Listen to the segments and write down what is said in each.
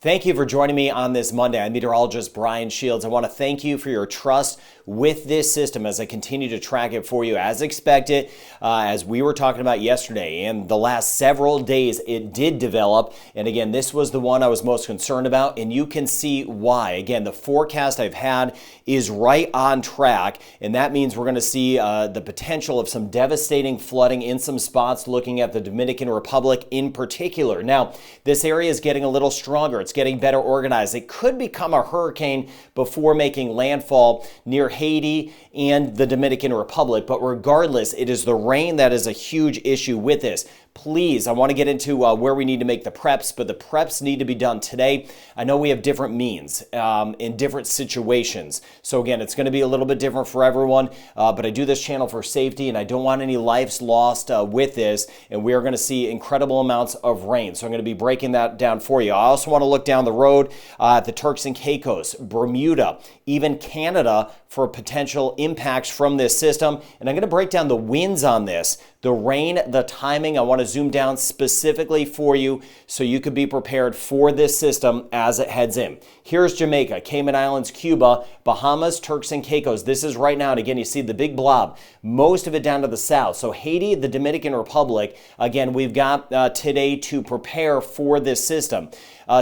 Thank you for joining me on this Monday. I'm meteorologist Brian Shields. I want to thank you for your trust with this system as I continue to track it for you as expected. As we were talking about yesterday and the last several days, it did develop. And again, this was the one I was most concerned about, and you can see why. Again, the forecast I've had is right on track, and that means we're going to see the potential of some devastating flooding in some spots, looking at the Dominican Republic in particular. Now, this area is getting a little stronger. It's getting better organized. It could become a hurricane before making landfall near Haiti and the Dominican Republic. But regardless, it is the rain that is a huge issue with this. Please, I want to get into where we need to make the preps, but the preps need to be done today. I know we have different means in different situations. So again, it's going to be a little bit different for everyone, but I do this channel for safety, and I don't want any lives lost with this, and we are going to see incredible amounts of rain. So I'm going to be breaking that down for you. I also want to look down the road at the Turks and Caicos, Bermuda, even Canada for potential impacts from this system. And I'm going to break down the winds on this, the rain, the timing. I want to zoom down specifically for you so you could be prepared for this system as it heads in. Here's Jamaica, Cayman Islands, Cuba, Bahamas, Turks and Caicos. This is right now, and again, you see the big blob, most of it down to the south. So Haiti, the Dominican Republic, again, we've got today to prepare for this system.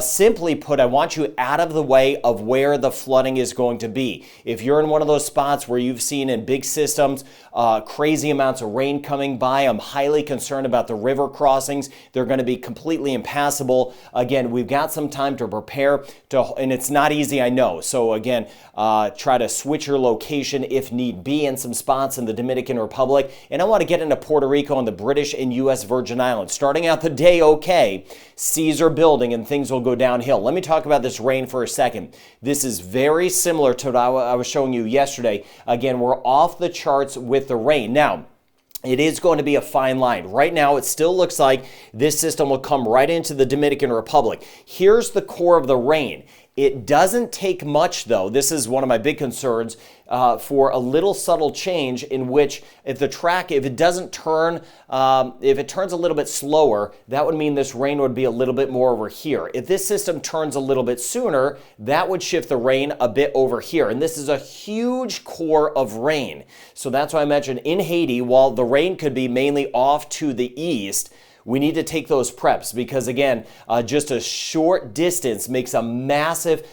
Simply put, I want you out of the way of where the flooding is going to be. If you're in one of those spots where you've seen in big systems crazy amounts of rain coming by, I'm highly concerned about the river crossings. They're going to be completely impassable. Again, we've got some time to prepare, and it's not easy, I know. So again, try to switch your location if need be in some spots in the Dominican Republic. And I want to get into Puerto Rico and the British and U.S. Virgin Islands. Starting out the day okay, seas are building and things will go downhill. Let me talk about this rain for a second. This is very similar to what I was showing you yesterday. Again, we're off the charts with the rain. Now, it is going to be a fine line. Right now, it still looks like this system will come right into the Dominican Republic. Here's the core of the rain. It doesn't take much, though. This is one of my big concerns for a little subtle change in which if it doesn't turn, if it turns a little bit slower, that would mean this rain would be a little bit more over here. If this system turns a little bit sooner, that would shift the rain a bit over here. And this is a huge core of rain. So that's why I mentioned in Haiti, while the rain could be mainly off to the east, we need to take those preps because, again, just a short distance makes a massive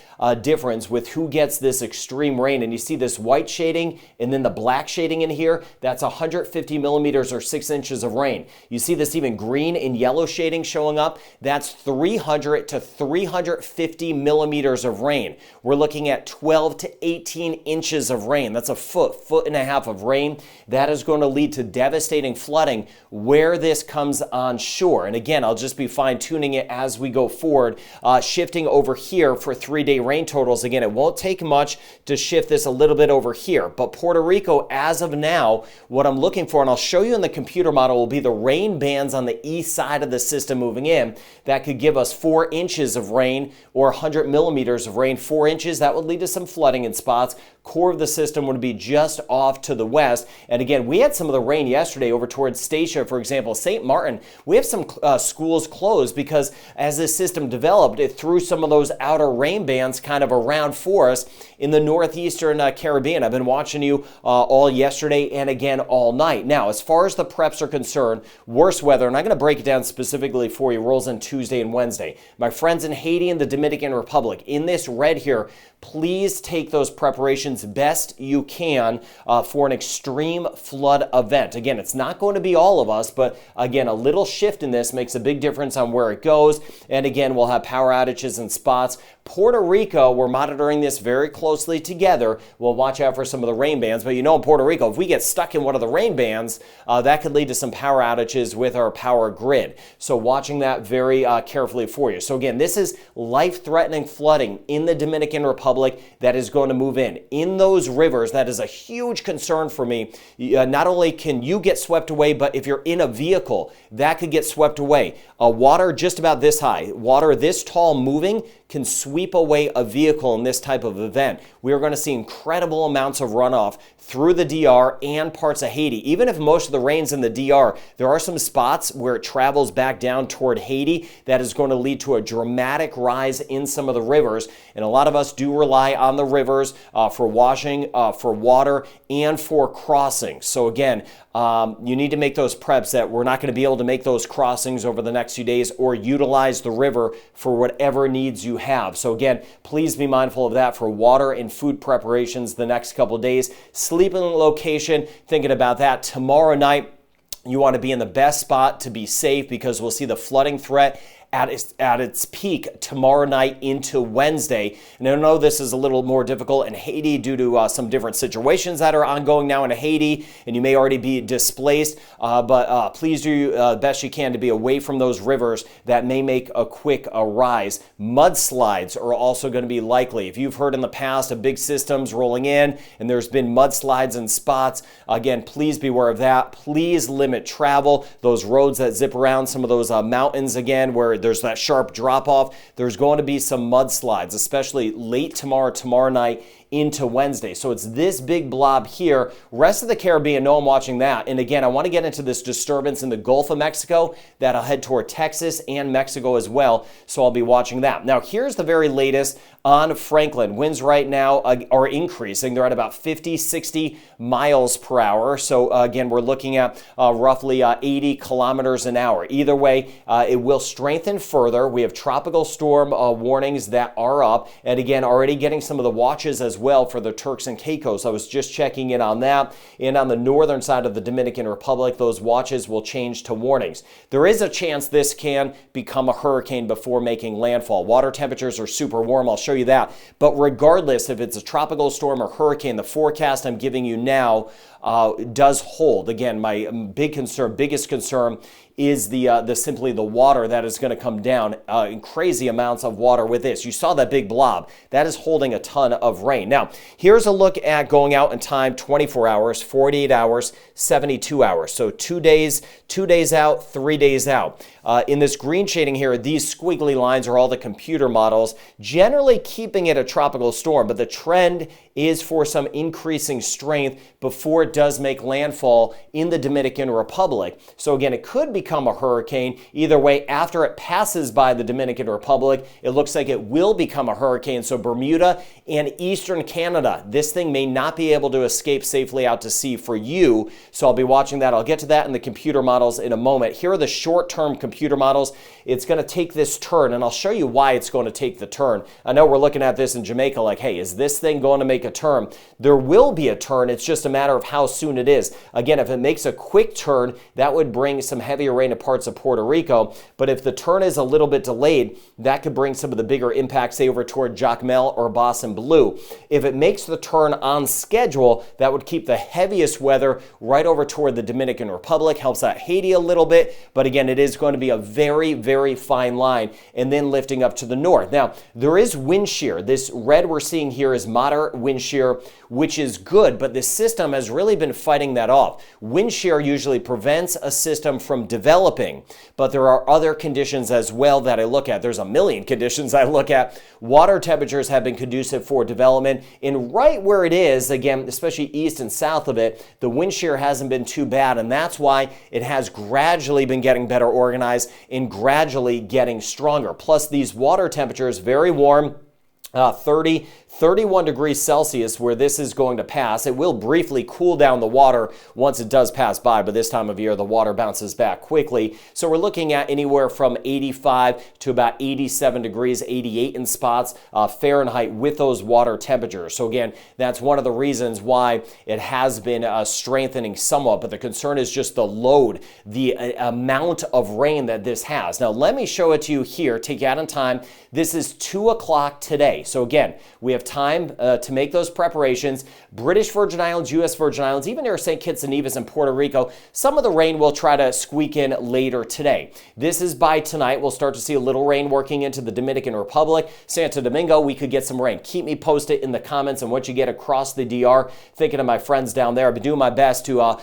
difference with who gets this extreme rain. And you see this white shading and then the black shading in here. That's 150 millimeters or 6 inches of rain. You see this even green and yellow shading showing up. That's 300 to 350 millimeters of rain. We're looking at 12 to 18 inches of rain. That's a foot and a half of rain. That is going to lead to devastating flooding where this comes on shore. And again, I'll just be fine-tuning it as we go forward, shifting over here for 3-day rain totals. Again, it won't take much to shift this a little bit over here. But Puerto Rico, as of now, what I'm looking for, and I'll show you in the computer model, will be the rain bands on the east side of the system moving in. That could give us 4 inches of rain or 100 millimeters of rain. 4 inches, that would lead to some flooding in spots. Core of the system would be just off to the west. And again, we had some of the rain yesterday over towards Statia, for example, St. Martin. We have some schools closed because as this system developed, it threw some of those outer rain bands kind of around for us in the northeastern Caribbean. I've been watching you all yesterday and again all night. Now, as far as the preps are concerned, worse weather, and I'm going to break it down specifically for you, rolls in Tuesday and Wednesday. My friends in Haiti and the Dominican Republic, in this red here, please take those preparations best you can for an extreme flood event. Again, it's not going to be all of us, but again, a little shift in this makes a big difference on where it goes. And again, we'll have power outages in spots. Puerto Rico, we're monitoring this very closely together. We'll watch out for some of the rain bands, but you know, in Puerto Rico, if we get stuck in one of the rain bands, that could lead to some power outages with our power grid. So watching that very carefully for you. So again, this is life-threatening flooding in the Dominican Republic that is going to move in in those rivers, that is a huge concern for me. Not only can you get swept away, but if you're in a vehicle, that could get swept away. Water just about this high, water this tall moving can sweep away a vehicle in this type of event. We are going to see incredible amounts of runoff through the DR and parts of Haiti. Even if most of the rain's in the DR, there are some spots where it travels back down toward Haiti that is going to lead to a dramatic rise in some of the rivers. And a lot of us do rely on the rivers for washing, for water, and for crossing. So again, you need to make those preps that we're not going to be able to make those crossings over the next few days or utilize the river for whatever needs you have. So again, please be mindful of that for water and food preparations the next couple of days. Sleeping location, thinking about that. Tomorrow night, you want to be in the best spot to be safe because we'll see the flooding threat at its peak tomorrow night into Wednesday. And I know this is a little more difficult in Haiti due to some different situations that are ongoing now in Haiti, and you may already be displaced, but please do the best you can to be away from those rivers that may make a quick rise. Mudslides are also going to be likely. If you've heard in the past of big systems rolling in and there's been mudslides in spots, again, please be aware of that. Please limit travel. Those roads that zip around some of those mountains again where there's that sharp drop off, there's going to be some mudslides, especially late tomorrow night into Wednesday. So it's this big blob here. Rest of the Caribbean, no, I'm watching that. And again, I want to get into this disturbance in the Gulf of Mexico that'll head toward Texas and Mexico as well. So I'll be watching that. Now, here's the very latest on Franklin. Winds right now are increasing. They're at about 50, 60 miles per hour. So again, we're looking at roughly 80 kilometers an hour. Either way, it will strengthen further. We have tropical storm warnings that are up. And again, already getting some of the watches as well for the Turks and Caicos. I was just checking in on that. And on the northern side of the Dominican Republic, those watches will change to warnings. There is a chance this can become a hurricane before making landfall. Water temperatures are super warm. I'll show you that. But regardless if it's a tropical storm or hurricane, the forecast I'm giving you now does hold. Again, my biggest concern is simply the water that is going to come down in crazy amounts of water with this. You saw that big blob. That is holding a ton of rain. Now, here's a look at going out in time: 24 hours, 48 hours, 72 hours. So 2 days out, 3 days out. In this green shading here, these squiggly lines are all the computer models, generally keeping it a tropical storm, but the trend is for some increasing strength before it does make landfall in the Dominican Republic. So again, it could become a hurricane. Either way, after it passes by the Dominican Republic, it looks like it will become a hurricane. So Bermuda and eastern Canada, this thing may not be able to escape safely out to sea for you. So I'll be watching that. I'll get to that in the computer models in a moment. Here are the short-term computer models. It's going to take this turn, and I'll show you why it's going to take the turn. I know we're looking at this in Jamaica like, hey, is this thing going to make a turn? There will be a turn. It's just a matter of how soon it is. Again, if it makes a quick turn, that would bring some heavier rain to parts of Puerto Rico. But if the turn is a little bit delayed, that could bring some of the bigger impacts, say, over toward Jacmel or Boston Blue. If it makes the turn on schedule, that would keep the heaviest weather right over toward the Dominican Republic, helps out Haiti a little bit. But again, it is going to be a very, very fine line, and then lifting up to the north. Now, there is wind shear. This red we're seeing here is moderate wind shear, which is good, but this system has really been fighting that off. Wind shear usually prevents a system from developing, but there are other conditions as well that I look at. There's a million conditions I look at. Water temperatures have been conducive for development, and right where it is, again, especially east and south of it, the wind shear hasn't been too bad, and that's why it has gradually been getting better organized and gradually getting stronger. Plus, these water temperatures, very warm, 31 degrees Celsius where this is going to pass. It will briefly cool down the water once it does pass by, but this time of year the water bounces back quickly. So we're looking at anywhere from 85 to about 87 degrees, 88 in spots, Fahrenheit with those water temperatures. So again, that's one of the reasons why it has been strengthening somewhat, but the concern is just the load, the amount of rain that this has. Now let me show it to you here, take it out in time. This is 2 o'clock today. today. So again, we have time to make those preparations. British Virgin Islands, U.S. Virgin Islands, even near St. Kitts and Nevis and Puerto Rico, some of the rain will try to squeak in later today. This is by tonight. We'll start to see a little rain working into the Dominican Republic. Santo Domingo, we could get some rain. Keep me posted in the comments on what you get across the DR. Thinking of my friends down there. I've been doing my best to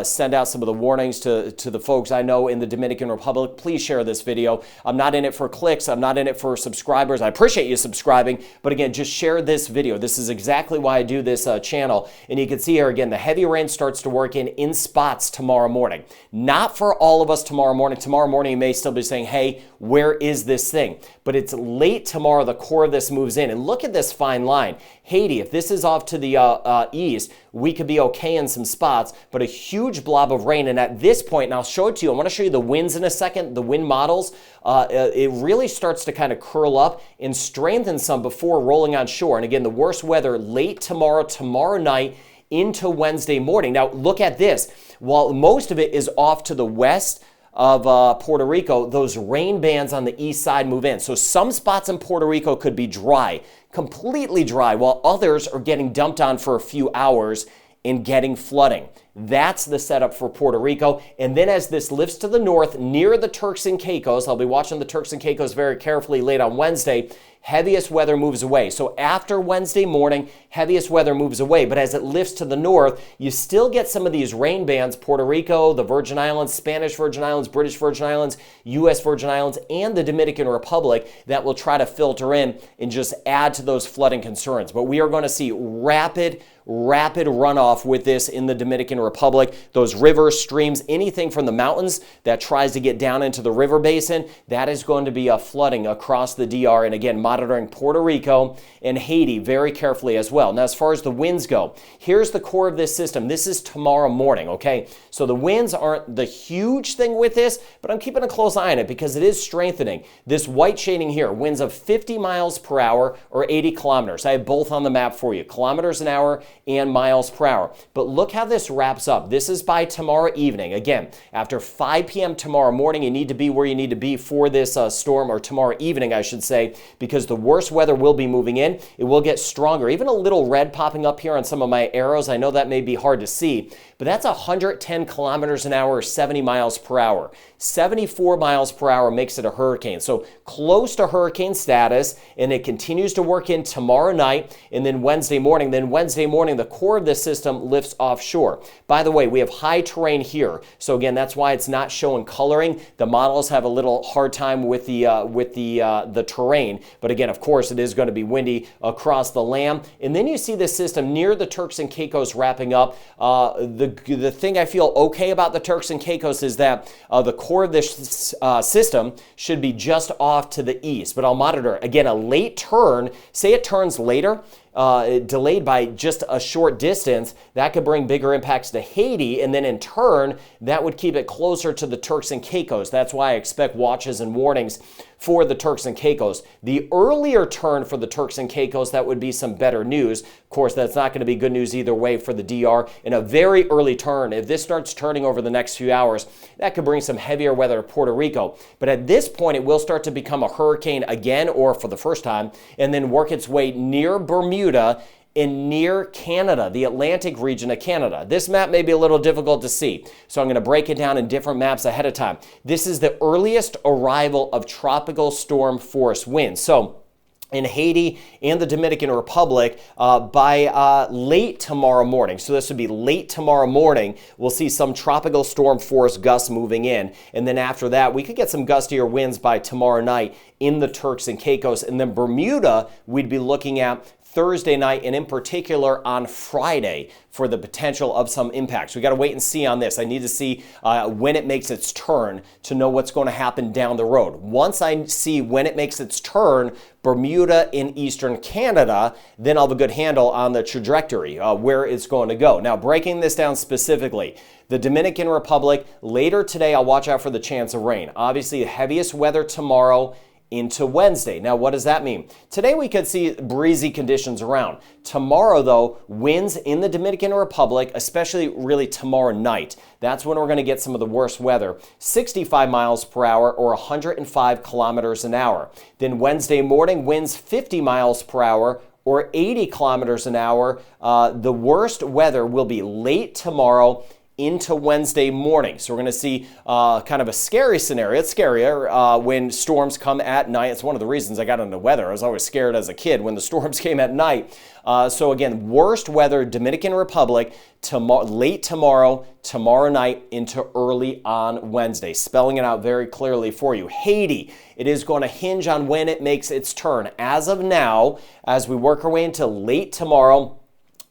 send out some of the warnings to the folks I know in the Dominican Republic. Please share this video. I'm not in it for clicks. I'm not in it for subscribers. I appreciate you subscribing, but again, just share this video. This is exactly why I do this channel. And you can see here again, the heavy rain starts to work in spots tomorrow morning. Not for all of us tomorrow morning. Tomorrow morning, you may still be saying, hey, where is this thing? But it's late tomorrow, the core of this moves in. And look at this fine line. Haiti, if this is off to the east, we could be okay in some spots, but a huge blob of rain. And at this point, and I'll show it to you, I want to show you the winds in a second, the wind models. It really starts to kind of curl up and strengthen some before rolling on shore. And again, the worst weather late tomorrow night into Wednesday morning. Now, look at this. While most of it is off to the west of Puerto Rico, those rain bands on the east side move in. So some spots in Puerto Rico could be dry, completely dry, while others are getting dumped on for a few hours and getting flooding. That's the setup for Puerto Rico. And then as this lifts to the north near the Turks and Caicos, I'll be watching the Turks and Caicos very carefully late on Wednesday, heaviest weather moves away. So after Wednesday morning, heaviest weather moves away. But as it lifts to the north, you still get some of these rain bands, Puerto Rico, the Virgin Islands, Spanish Virgin Islands, British Virgin Islands, U.S. Virgin Islands, and the Dominican Republic that will try to filter in and just add to those flooding concerns. But we are going to see rapid runoff with this in the Dominican Republic. Those rivers, streams, anything from the mountains that tries to get down into the river basin, that is going to be a flooding across the DR. And again, monitoring Puerto Rico and Haiti very carefully as well. Now, as far as the winds go, here's the core of this system. This is tomorrow morning, okay? So the winds aren't the huge thing with this, but I'm keeping a close eye on it because it is strengthening. This white shading here, winds of 50 miles per hour or 80 kilometers. I have both on the map for you, kilometers an hour and miles per hour. But look how this wraps up. This is by tomorrow evening. Again, after 5 p.m. tomorrow morning, you need to be where you need to be for this storm, or tomorrow evening, I should say, because the worst weather will be moving in. It will get stronger. Even a little red popping up here on some of my arrows. I know that may be hard to see, but that's 110 kilometers an hour or 70 miles per hour. 74 miles per hour makes it a hurricane. So close to hurricane status, and it continues to work in tomorrow night and then Wednesday morning. Then Wednesday morning, the core of this system lifts offshore. By the way, we have high terrain here. So again, that's why it's not showing coloring. The models have a little hard time with the terrain. But again, of course, it is going to be windy across the land. And then you see this system near the Turks and Caicos wrapping up. The thing I feel okay about the Turks and Caicos is that the core of this system should be just off to the east. But I'll monitor, again, a late turn. Say it turns later, delayed by just a short distance, that could bring bigger impacts to Haiti, and then in turn, that would keep it closer to the Turks and Caicos. That's why I expect watches and warnings for the Turks and Caicos. The earlier turn for the Turks and Caicos, that would be some better news. Of course, that's not going to be good news either way for the DR. In a very early turn, if this starts turning over the next few hours, that could bring some heavier weather to Puerto Rico. But at this point, it will start to become a hurricane again, or for the first time, and then work its way near Bermuda and near Canada, the Atlantic region of Canada. This map may be a little difficult to see, so I'm going to break it down in different maps ahead of time. This is the earliest arrival of tropical storm force winds. So in Haiti and the Dominican Republic by late tomorrow morning. So this would be late tomorrow morning. We'll see some tropical storm force gusts moving in. And then after that, we could get some gustier winds by tomorrow night in the Turks and Caicos. And then Bermuda, we'd be looking at Thursday night, and in particular on Friday for the potential of some impacts. We got to wait and see on this. I need to see when it makes its turn to know what's going to happen down the road. Once I see when it makes its turn, Bermuda in eastern Canada, then I'll have a good handle on the trajectory, where it's going to go. Now, breaking this down specifically, the Dominican Republic, later today, I'll watch out for the chance of rain. Obviously, the heaviest weather tomorrow into Wednesday. Now, what does that mean? Today we could see breezy conditions around. Tomorrow, though, winds in the Dominican Republic, especially really tomorrow night. That's when we're going to get some of the worst weather. 65 miles per hour or 105 kilometers an hour. Then Wednesday morning, winds 50 miles per hour or 80 kilometers an hour. The worst weather will be late tomorrow into Wednesday morning. So we're going to see kind of a scary scenario. It's scarier when storms come at night. It's one of the reasons I got into weather. I was always scared as a kid when the storms came at night. So again, worst weather, Dominican Republic, late tomorrow night into early on Wednesday. Spelling it out very clearly for you. Haiti, it is going to hinge on when it makes its turn. As of now, as we work our way into late tomorrow,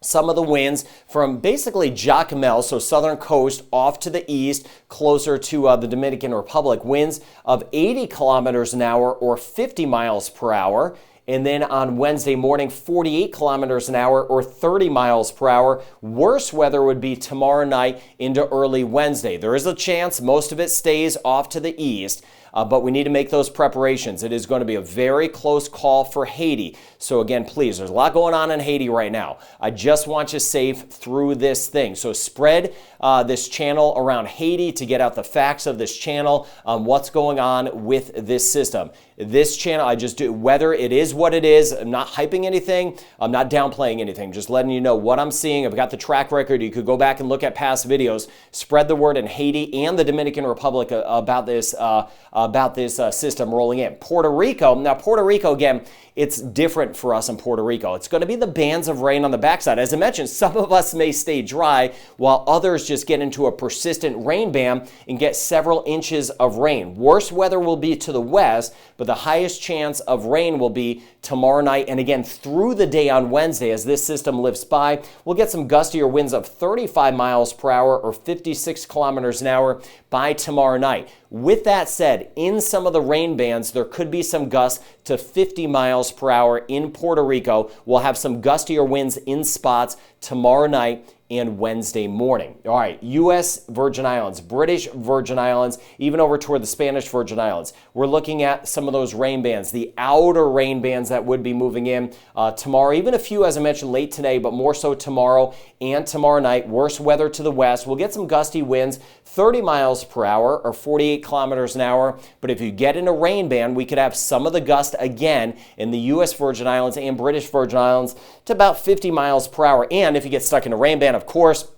some of the winds from basically Jacmel, so southern coast, off to the east, closer to the Dominican Republic, winds of 80 kilometers an hour or 50 miles per hour. And then on Wednesday morning, 48 kilometers an hour or 30 miles per hour. Worse weather would be tomorrow night into early Wednesday. There is a chance most of it stays off to the east. But we need to make those preparations. It is going to be a very close call for Haiti. So again, please, there's a lot going on in Haiti right now. I just want you safe through this thing. So spread this channel around Haiti to get out the facts of this channel on what's going on with this system. This channel, I just do weather. It is what it is. I'm not hyping anything. I'm not downplaying anything. Just letting you know what I'm seeing. I've got the track record. You could go back and look at past videos. Spread the word in Haiti and the Dominican Republic about this system rolling in. Puerto Rico, now Puerto Rico, again, it's different for us in Puerto Rico. It's going to be the bands of rain on the backside. As I mentioned, some of us may stay dry while others just get into a persistent rain band and get several inches of rain. Worst weather will be to the west, but the highest chance of rain will be tomorrow night and again through the day on Wednesday as this system lifts by. We'll get some gustier winds of 35 miles per hour or 56 kilometers an hour by tomorrow night. With that said, in some of the rain bands, there could be some gusts to 50 miles per hour in Puerto Rico. We'll have some gustier winds in spots tomorrow night and Wednesday morning. All right, U.S. Virgin Islands, British Virgin Islands, even over toward the Spanish Virgin Islands. We're looking at some of those rain bands, the outer rain bands that would be moving in tomorrow, even a few, as I mentioned, late today, but more so tomorrow and tomorrow night. Worse weather to the west. We'll get some gusty winds, 30 miles per hour or 48 kilometers an hour. But if you get in a rain band, we could have some of the gust again in the U.S. Virgin Islands and British Virgin Islands to about 50 miles per hour. And if you get stuck in a rain band, of course,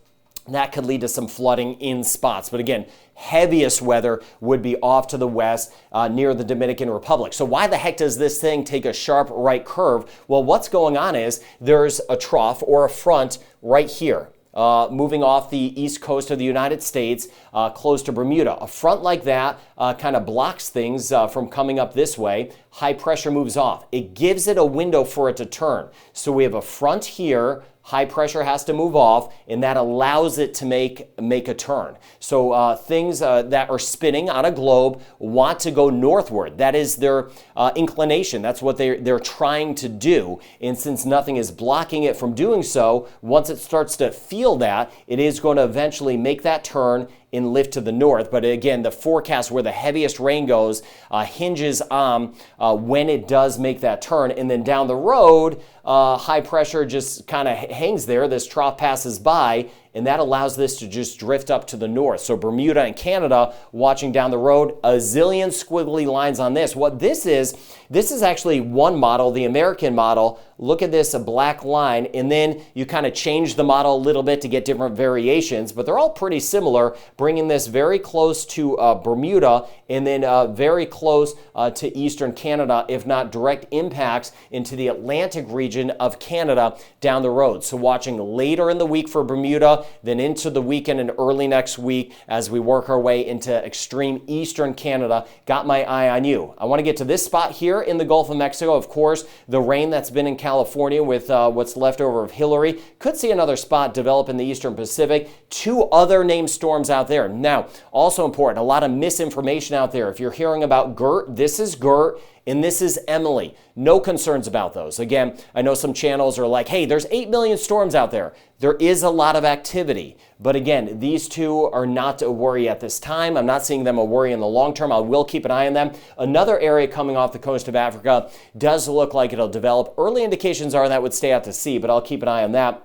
that could lead to some flooding in spots. But again, heaviest weather would be off to the west near the Dominican Republic. So why the heck does this thing take a sharp right curve? Well, what's going on is there's a trough or a front right here. Moving off the east coast of the United States, close to Bermuda. A front like that kind of blocks things from coming up this way. High pressure moves off. It gives it a window for it to turn. So we have a front here. High pressure has to move off, and that allows it to make a turn. So things that are spinning on a globe want to go northward. That is their inclination. That's what they're trying to do. And since nothing is blocking it from doing so, once it starts to feel that, it is going to eventually make that turn and lift to the north. But again, the forecast where the heaviest rain goes hinges on when it does make that turn. And then down the road, high pressure just kind of hangs there. This trough passes by, and that allows this to just drift up to the north. So Bermuda and Canada, watching down the road, a zillion squiggly lines on this. What this is actually one model, the American model. Look at this, a black line, and then you kind of change the model a little bit to get different variations, but they're all pretty similar, bringing this very close to Bermuda and then very close to eastern Canada, if not direct impacts into the Atlantic region of Canada down the road. So watching later in the week for Bermuda, then into the weekend and early next week as we work our way into extreme eastern Canada. Got my eye on you. I want to get to this spot here in the Gulf of Mexico. Of course, the rain that's been in California with what's left over of Hillary. Could see another spot develop in the eastern Pacific. Two other named storms out there. Now, also important, a lot of misinformation out there. If you're hearing about GERT, this is GERT. and this is Emily. No concerns about those. Again, I know some channels are like, hey, there's 8 million storms out there. There is a lot of activity. But again, these two are not a worry at this time. I'm not seeing them a worry in the long term. I will keep an eye on them. Another area coming off the coast of Africa does look like it'll develop. Early indications are that would stay out to sea, but I'll keep an eye on that.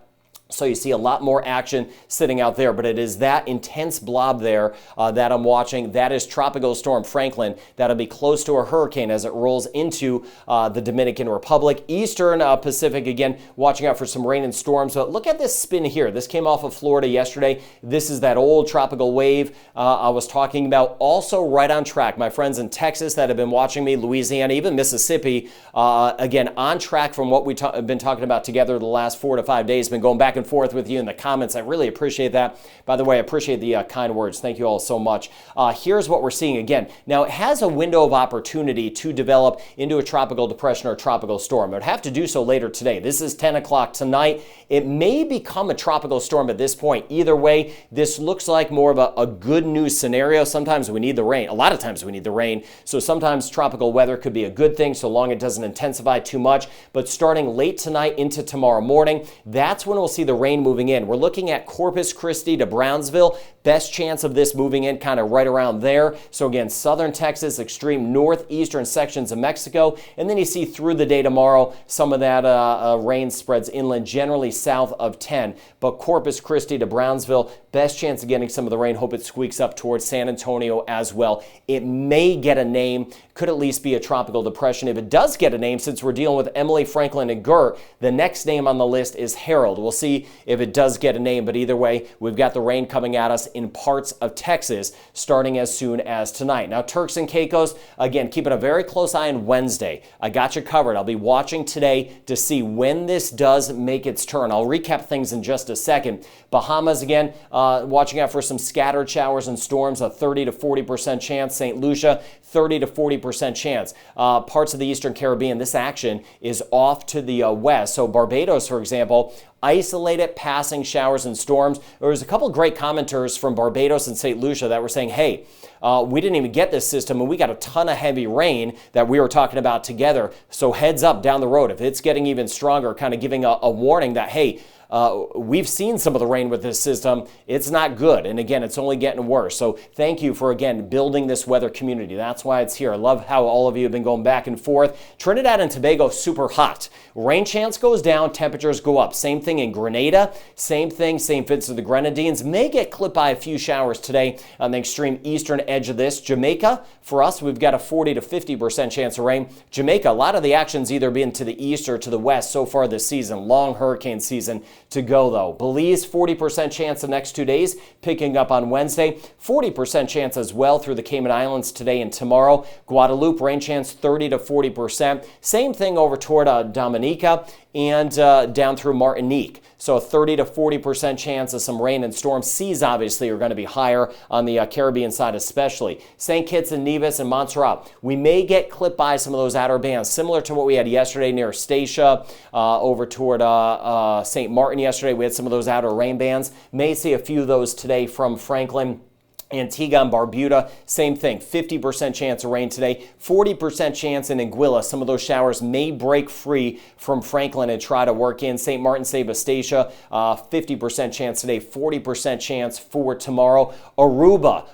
So you see a lot more action sitting out there, but it is that intense blob there that I'm watching. That is Tropical Storm Franklin. That'll be close to a hurricane as it rolls into the Dominican Republic. Eastern Pacific, again, watching out for some rain and storms. But look at this spin here. This came off of Florida yesterday. This is that old tropical wave I was talking about. Also right on track. My friends in Texas that have been watching me, Louisiana, even Mississippi, again, on track from what we've been talking about together the last 4 to 5 days. Been going back and forth with you in the comments. I really appreciate that. By the way, I appreciate the kind words. Thank you all so much. Here's what we're seeing again. Now, it has a window of opportunity to develop into a tropical depression or tropical storm. It would have to do so later today. This is 10 o'clock tonight. It may become a tropical storm at this point. Either way, this looks like more of a good news scenario. Sometimes we need the rain. A lot of times we need the rain. So sometimes tropical weather could be a good thing so long it doesn't intensify too much. But starting late tonight into tomorrow morning, that's when we'll see the rain moving in. We're looking at Corpus Christi to Brownsville. Best chance of this moving in kind of right around there. So again, southern Texas, extreme northeastern sections of Mexico. And then you see through the day tomorrow, some of that rain spreads inland, generally south of 10. But Corpus Christi to Brownsville, best chance of getting some of the rain. Hope it squeaks up towards San Antonio as well. It may get a name, could at least be a tropical depression. If it does get a name, since we're dealing with Emily, Franklin, and Gert, the next name on the list is Harold. We'll see if it does get a name, but either way, we've got the rain coming at us in parts of Texas starting as soon as tonight. Now, Turks and Caicos, again, keeping a very close eye on Wednesday. I got you covered. I'll be watching today to see when this does make its turn. I'll recap things in just a second. Bahamas, again, watching out for some scattered showers and storms, a 30 to 40% chance. St. Lucia, 30 to 40% chance. Parts of the Eastern Caribbean, this action is off to the west. So Barbados, for example, isolated passing showers and storms. There was a couple of great commenters from Barbados and St. Lucia that were saying, hey, we didn't even get this system and we got a ton of heavy rain that we were talking about together. So heads up down the road, if it's getting even stronger, kind of giving a warning that, hey, we've seen some of the rain with this system. It's not good. And again, it's only getting worse. So thank you for, again, building this weather community. That's why it's here. I love how all of you have been going back and forth. Trinidad and Tobago, super hot. Rain chance goes down, temperatures go up. Same thing in Grenada. Same thing, same fits to the Grenadines. May get clipped by a few showers today on the extreme eastern edge of this. Jamaica, for us, we've got a 40 to 50% chance of rain. Jamaica, a lot of the action's either been to the east or to the west so far this season. Long hurricane season to go, though. Belize, 40% chance the next 2 days, picking up on Wednesday. 40% chance as well through the Cayman Islands today and tomorrow. Guadeloupe, rain chance 30 to 40%. Same thing over toward Dominica and down through Martinique. So a 30 to 40% chance of some rain and storms. Seas obviously are going to be higher on the Caribbean side especially. St. Kitts and Nevis and Montserrat. We may get clipped by some of those outer bands, similar to what we had yesterday near Statia, over toward St. Martin yesterday. We had some of those outer rain bands. May see a few of those today from Franklin. Antigua and Barbuda, same thing, 50% chance of rain today, 40% chance in Anguilla. Some of those showers may break free from Franklin and try to work in. St. Martin, St. Eustatia, 50% chance today, 40% chance for tomorrow. Aruba,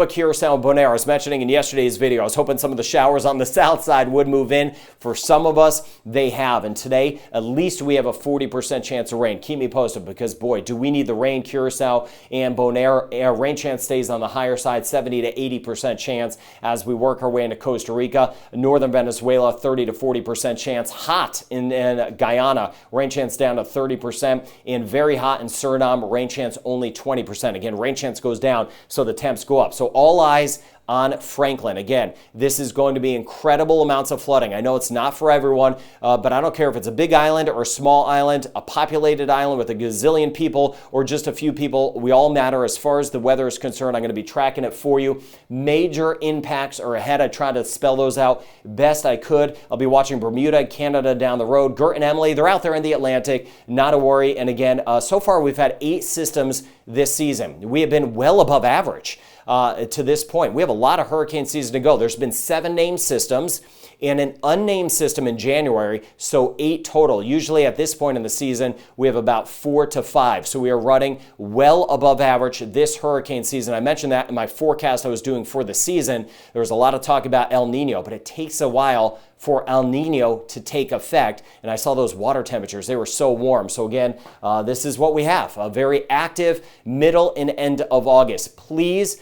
Curacao, and Bonaire. I was mentioning in yesterday's video, I was hoping some of the showers on the south side would move in. For some of us, they have. And today, at least we have a 40% chance of rain. Keep me posted because, boy, do we need the rain. Curacao and Bonaire, rain chance stays on the higher side, 70 to 80% chance as we work our way into Costa Rica. Northern Venezuela, 30 to 40% chance. Hot in Guyana, rain chance down to 30%. And very hot in Suriname, rain chance only 20%. Again, rain chance goes down, so the temps go up. So all eyes on Franklin. Again, this is going to be incredible amounts of flooding. I know it's not for everyone, but I don't care if it's a big island or a small island, a populated island with a gazillion people or just a few people. We all matter as far as the weather is concerned. I'm going to be tracking it for you. Major impacts are ahead. I tried to spell those out best I could. I'll be watching Bermuda, Canada down the road. Gert and Emily, they're out there in the Atlantic. Not a worry. And again, so far we've had 8 systems this season. We have been well above average to this point. We have a lot of hurricane season to go. There's been 7 named systems, and an unnamed system in January, so 8 total. Usually at this point in the season, we have about 4 to 5. So we are running well above average this hurricane season. I mentioned that in my forecast I was doing for the season. There was a lot of talk about El Nino, but it takes a while for El Nino to take effect. And I saw those water temperatures. They were so warm. So again, this is what we have. A very active middle and end of August. Please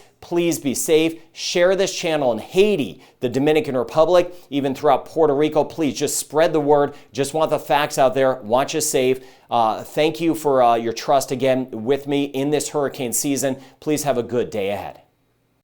be safe. Share this channel in Haiti, the Dominican Republic, even throughout Puerto Rico. Please just spread the word. Just want the facts out there. Want you safe. Thank you for your trust again with me in this hurricane season. Please have a good day ahead.